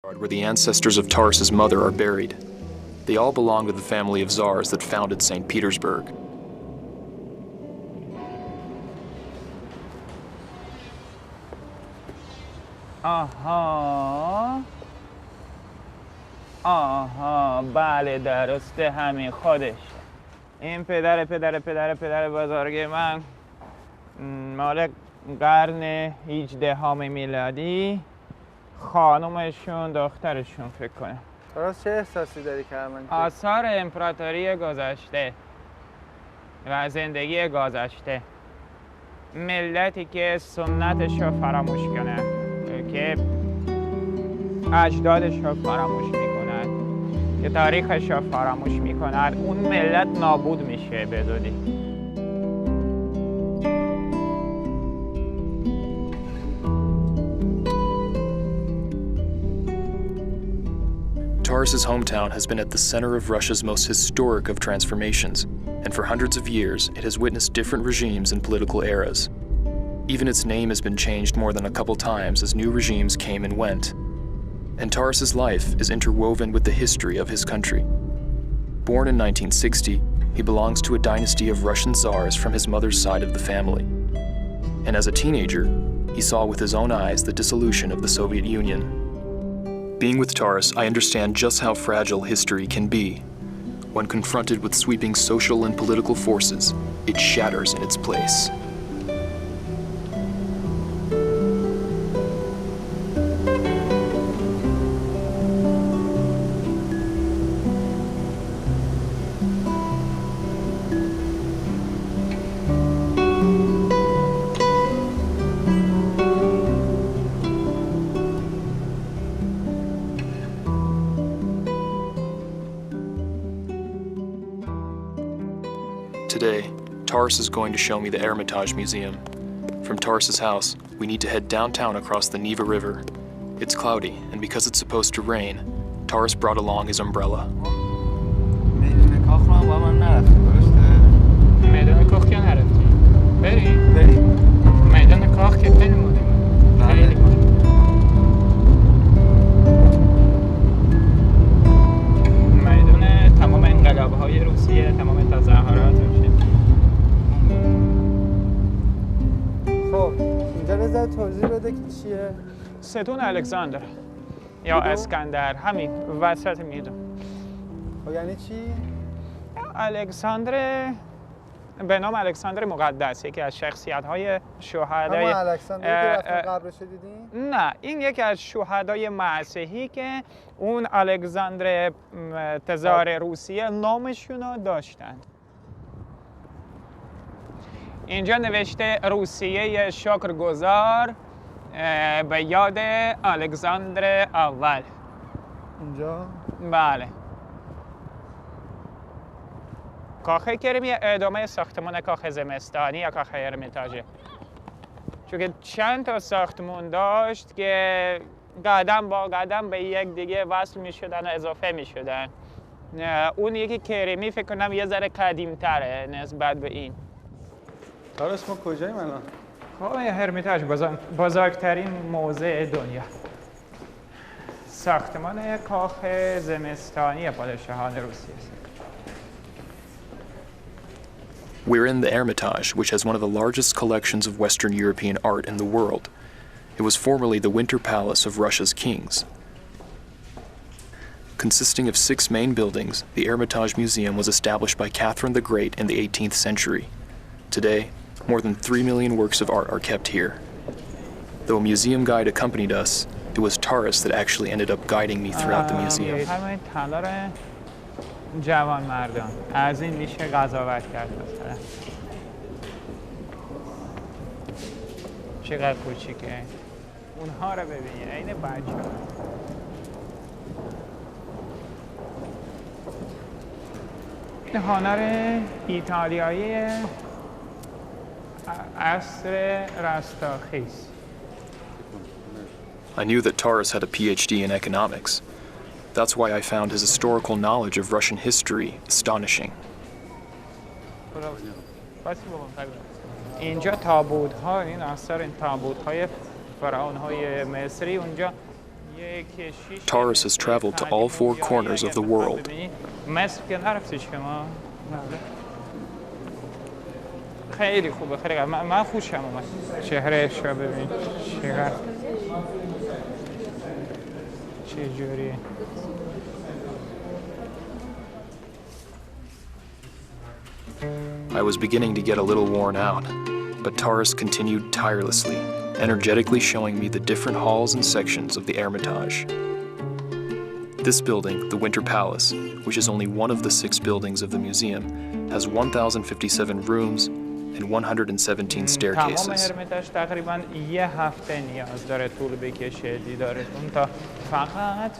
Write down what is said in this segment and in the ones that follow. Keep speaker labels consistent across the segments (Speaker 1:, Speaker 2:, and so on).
Speaker 1: Where the ancestors of Taras's mother are buried. They all belong to the family of czars that founded St. Petersburg.
Speaker 2: آها بله درسته همین خودش. این پدر بزرگ من مال قرن 18 میلادی، خانومشون دخترشون فکر کنم.
Speaker 3: تراس چه احساسی داری که الان؟
Speaker 2: آثار امپراتوری گذشته و زندگی گذشته، ملتی که سنتش رو فراموش کنن، که اجدادش رو فراموش میکنن، که تاریخش رو فراموش میکنن، اون ملت نابود میشه به زودی.
Speaker 1: Taras's hometown has been at the center of Russia's most historic of transformations, and for hundreds of years it has witnessed different regimes and political eras. Even its name has been changed more than a couple times as new regimes came and went. And Taras's life is interwoven with the history of his country. Born in 1960, he belongs to a dynasty of Russian tsars from his mother's side of the family. And as a teenager, he saw with his own eyes the dissolution of the Soviet Union. Being with Taras, I understand just how fragile history can be. When confronted with sweeping social and political forces, it shatters in its place. Today, Taras is going to show me the Hermitage Museum. From Taras's house, we need to head downtown across the Neva River. It's cloudy, and because it's supposed to rain, Taras brought along his umbrella.
Speaker 3: میدون کاخ رو هم با من نرفتیم، درسته؟
Speaker 2: میدان کاخ که نرفتیم؟ بریم میدان کاخ که خیلی مهمه، خیلی مهمه. میدان تمام انقلاب‌های روسیه، تمام تظاهراتش.
Speaker 3: خب اینجا بذار توضیح بده که چیه؟
Speaker 2: ستون الکساندر یا اسکندر، همین وسط میدون.
Speaker 3: خب یعنی چی؟
Speaker 2: الکساندر به نام الکساندر مقدس، یکی از شخصیت‌های شهدای
Speaker 3: الکساندر که رفتن قبرش دیدین؟
Speaker 2: نه، این یکی از شهدای مسیحی که اون الکساندر تزار روسیه نامشون رو داشتند. اینجا نوشته روسیه شکرگزار به یاد الکساندر اول.
Speaker 3: اینجا؟
Speaker 2: بله. کاخ کرمی ادامه ساختمان کاخ زمستانی یا کاخ هرمیتاژه، چون که چند تا ساختمان داشت که قدم با قدم به یک دیگه وصل می شدن و اضافه می شدن. اون یکی کرمی فکر کنم یه ذره قدیم تره نسبت به این.
Speaker 3: تارس ما کجاییم الان؟
Speaker 2: خب هرمیتاژ بزرگترین موزه دنیا، ساختمان کاخ زمستانی پادشاهان روسیه.
Speaker 1: We're in the Hermitage, which has one of the largest collections of Western European art in the world. It was formerly the winter palace of Russia's kings. Consisting of 6 main buildings, the Hermitage Museum was established by Catherine the Great in the 18th century. Today, more than 3 million works of art are kept here. Though a museum guide accompanied us, it was Taras that actually ended up guiding me throughout the museum.
Speaker 2: جوان مردان از این میشه قضاوت کرد. مثلا چقدر کوچیکه، اونها رو ببینید، این بچه‌ها. این هنر ایتالیایی عصر رستاخیز.
Speaker 1: I knew that Taras had a PhD in economics. That's why I found his historical knowledge of Russian history astonishing.
Speaker 2: اینجا تابوت‌ها، این آثار این تابوت‌های فرعون‌های مصری، اونجا
Speaker 1: Tarras has traveled to all four corners of the world.
Speaker 2: خیلی خوبه، خیلی من خوشم اومد. چهرهش رو ببین چقدر چه جوریه.
Speaker 1: I was beginning to get a little worn out, but Tarras continued tirelessly, energetically showing me the different halls and sections of the Hermitage. This building, the Winter Palace, which is only one of the 6 buildings of the museum, has 1,057 rooms and 117 staircases.
Speaker 2: تقریبا یه هفته نیاز داره طول بکشه دیدارتون تا فقط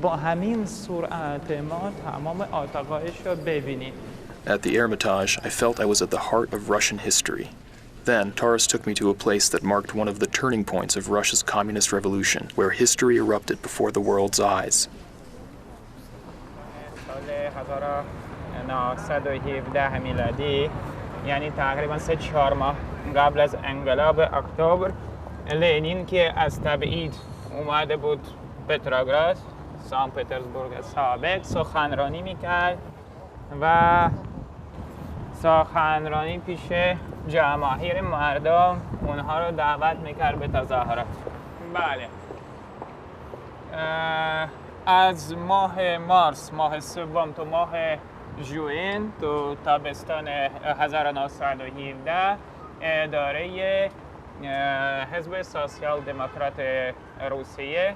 Speaker 2: با همین سرعت ما تمام اتاقایش رو ببینید.
Speaker 1: At the Hermitage, I felt I was at the heart of Russian history. Then, Tarras took me to a place that marked one of the turning points of Russia's communist revolution, where history erupted before the world's eyes.
Speaker 2: سال 1917 میلادی، یعنی تقریبا 3-4 ماه قبل از انقلاب اکتبر، لنین که از تبعید اومده بود پتروگراد، سان پترزبورگ سابق، سخنرانی میکرد و سخنرانی پیش جماهیر مردم اونها رو دعوت میکرد به تظاهرات. بله، از ماه مارس، ماه سوم تا ماه ژوئن تو تابستان 1917 اداره حزب سوسیال دموکرات روسیه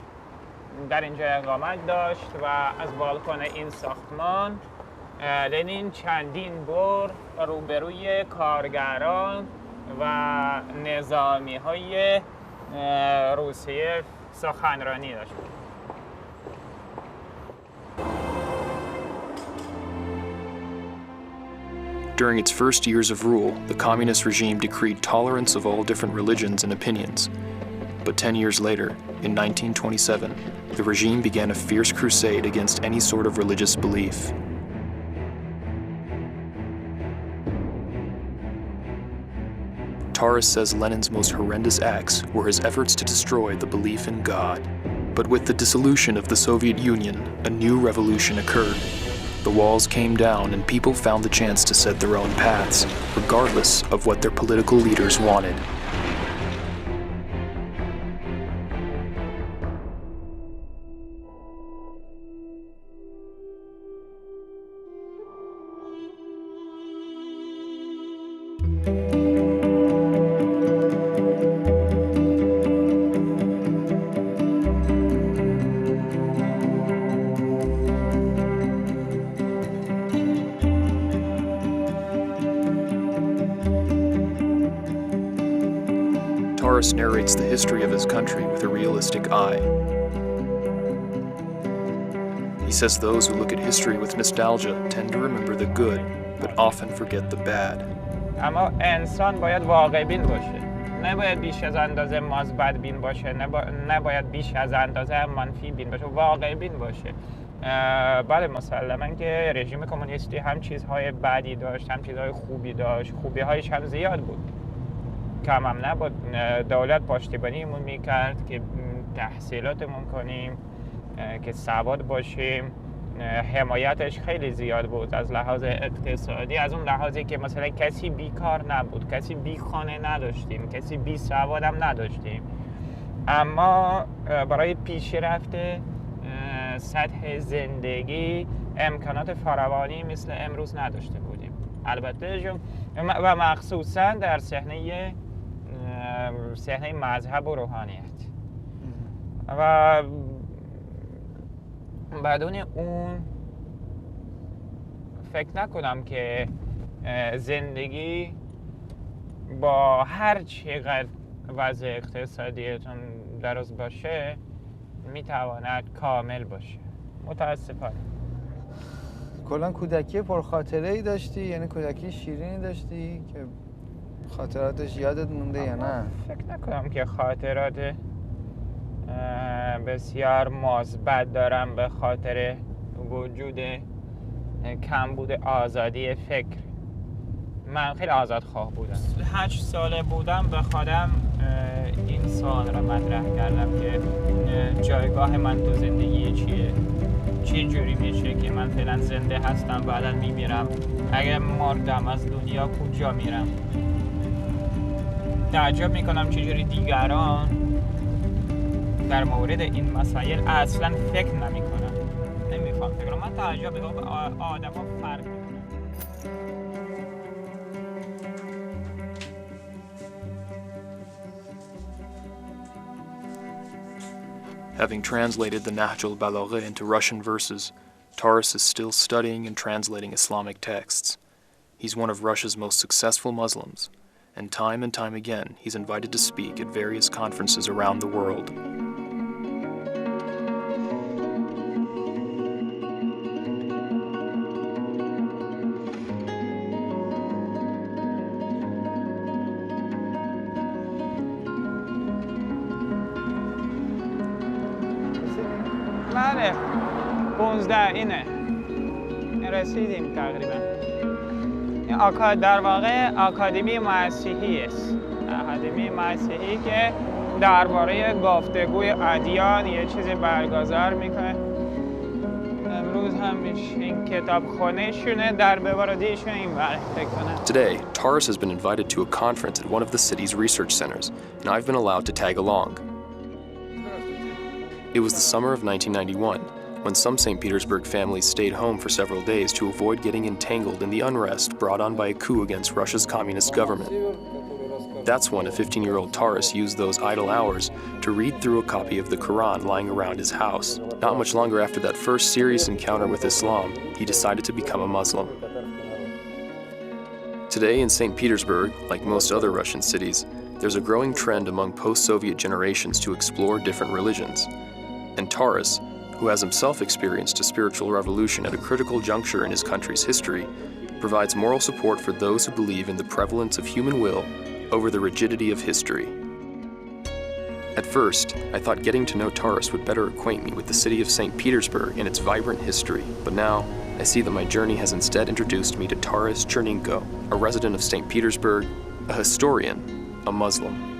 Speaker 2: در اینجا اقامت داشت و از بالکن این ساختمان لنین چندین بار روبروی کارگران و نظامی های روسیه سخنرانی داشت.
Speaker 1: During its first years of rule, the communist regime decreed tolerance of all different religions and opinions. But 10 years later, in 1927, the regime began a fierce crusade against any sort of religious belief. Tarras says Lenin's most horrendous acts were his efforts to destroy the belief in God. But with the dissolution of the Soviet Union, a new revolution occurred. The walls came down and people found the chance to set their own paths, regardless of what their political leaders wanted. Tarras narrates the history of his country with a realistic eye. He says those who look at history with nostalgia tend to remember the good, but often forget the bad.
Speaker 2: اما انسان باید واقع بین باشه. نباید بیش از اندازه مثبت بین باشه، نباید بیش از اندازه منفی بین باشه، واقع بین باشه. بله مسلماً که رژیم کمونیستی هم چیزهای بدی داشت، هم چیزهای خوبی داشت، خوبی‌هایش هم زیاد بود. کم هم نبود. دولت پشتیبانیمون میکرد که تحصیلاتمون کنیم، که سواد باشیم. حمایتش خیلی زیاد بود از لحاظ اقتصادی، از اون لحاظی که مثلا کسی بیکار نبود، کسی بی خانه نداشتیم، کسی بی سواد هم نداشتیم. اما برای پیشرفت سطح زندگی امکانات فراوانی مثل امروز نداشته بودیم. البته و مخصوصا در صحنه مذهب و روحانیت. و بدون اون فکر نکنم که زندگی با هر چقدر وضع اقتصادیتون درست باشه میتواند کامل باشه. متاسفانه.
Speaker 3: کلا کودکی پرخاطره ای داشتی؟ یعنی کودکی شیرینی داشتی که خاطراتش یادت مونده یا نه؟
Speaker 2: فکر نکنم که خاطرات بسیار مثبت دارم به خاطر وجود کمبود آزادی فکر. من خیلی آزادخواه بودم. 8 ساله بودم به خودم این سوال را مطرح کردم که جایگاه من تو زندگی چیه؟ چه جوری میشه که من فعلا زنده هستم بعدا میمیرم؟ اگر مردم از دنیا کجا میرم؟ تعجب میکنم چجوری دیگران در مورد این مسائل اصلا فکر نمیکنن. نمیخوام فکر کنم. من تعجب میکنم آدم ها فرق میکنن.
Speaker 1: Having translated the Nahj al-Balagha into Russian verses, Taras is still studying and translating Islamic texts. He's one of Russia's most successful Muslims, and time again he's invited to speak at various conferences around the world.
Speaker 2: بله 15 اینه رسیدیم تقریبا. در واقع آکادمی مسیحی است. آکادمی مسیحی که درباره گفتگوی ادیان یه چیزی برگزار میکنه. امروز هم این کتابخانه شونه در بواردیشون این بره فکر کنم.
Speaker 1: Today, Taras has been invited to a conference at one of the city's research centers, and I've been allowed to tag along. It was the summer of 1991, when some St. Petersburg families stayed home for several days to avoid getting entangled in the unrest brought on by a coup against Russia's communist government. That's when a 15-year-old Taras used those idle hours to read through a copy of the Quran lying around his house. Not much longer after that first serious encounter with Islam, he decided to become a Muslim. Today in St. Petersburg, like most other Russian cities, there's a growing trend among post-Soviet generations to explore different religions. And Taras, who has himself experienced a spiritual revolution at a critical juncture in his country's history, provides moral support for those who believe in the prevalence of human will over the rigidity of history. At first, I thought getting to know Taras would better acquaint me with the city of St. Petersburg and its vibrant history, but now I see that my journey has instead introduced me to Taras Chernenko, a resident of St. Petersburg, a historian, a Muslim.